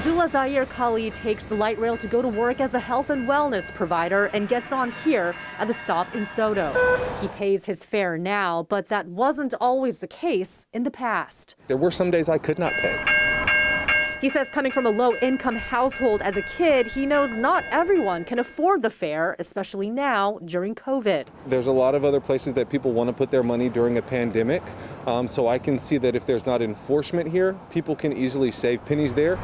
Abdullah Zahir Kali takes the light rail to go to work as a health and wellness provider and gets on here at the stop in Soto. He pays his fare now, but that wasn't always the case in the past. There were some days I could not pay. He says coming from a low-income household as a kid, he knows not everyone can afford the fare, especially now during COVID. There's a lot of other places that people want to put their money during a pandemic, so I can see that if there's not enforcement here, people can easily save pennies there.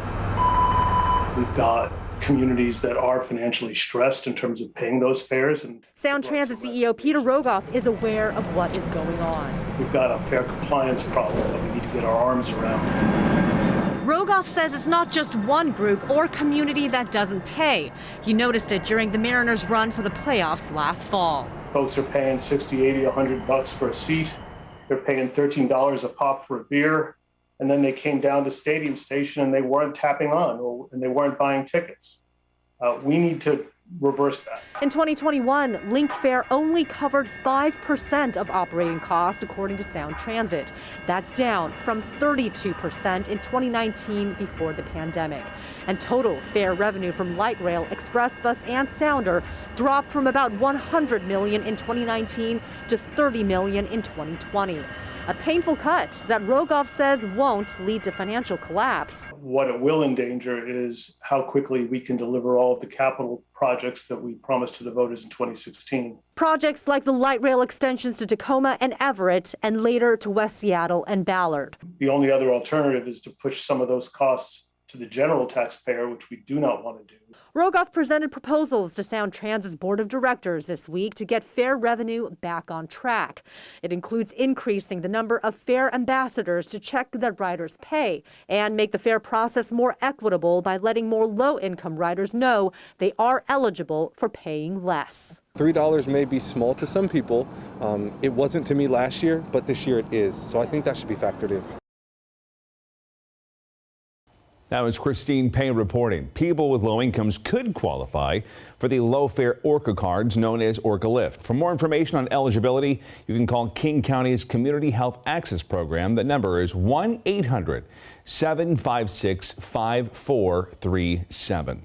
We've got communities that are financially stressed in terms of paying those fares. And Sound Transit CEO Peter Rogoff is aware of what is going on. We've got a fare compliance problem that we need to get our arms around. Rogoff says it's not just one group or community that doesn't pay. He noticed it during the Mariners' run for the playoffs last fall. Folks are paying $60, $80, $100 for a seat. They're paying $13 a pop for a beer. And then they came down to Stadium Station and they weren't tapping on and they weren't buying tickets. We need to reverse that. In 2021, Link Fare only covered 5% of operating costs, according to Sound Transit. That's down from 32% in 2019 before the pandemic. And total fare revenue from light rail, express bus, and Sounder dropped from about $100 million in 2019 to $30 million in 2020. A painful cut that Rogoff says won't lead to financial collapse. What it will endanger is how quickly we can deliver all of the capital projects that we promised to the voters in 2016. Projects like the light rail extensions to Tacoma and Everett, and later to West Seattle and Ballard. The only other alternative is to push some of those costs to the general taxpayer, which we do not want to do. Rogoff presented proposals to Sound Transit's board of directors this week to get fare revenue back on track. It includes increasing the number of fare ambassadors to check that riders pay and make the fare process more equitable by letting more low-income riders know they are eligible for paying less. $3 may be small to some people. It wasn't to me last year, but this year it is. So I think that should be factored in. That was Christine Payne reporting. People with low incomes could qualify for the low-fare ORCA cards known as ORCA Lift. For more information on eligibility, you can call King County's Community Health Access Program. The number is 1-800-756-5437.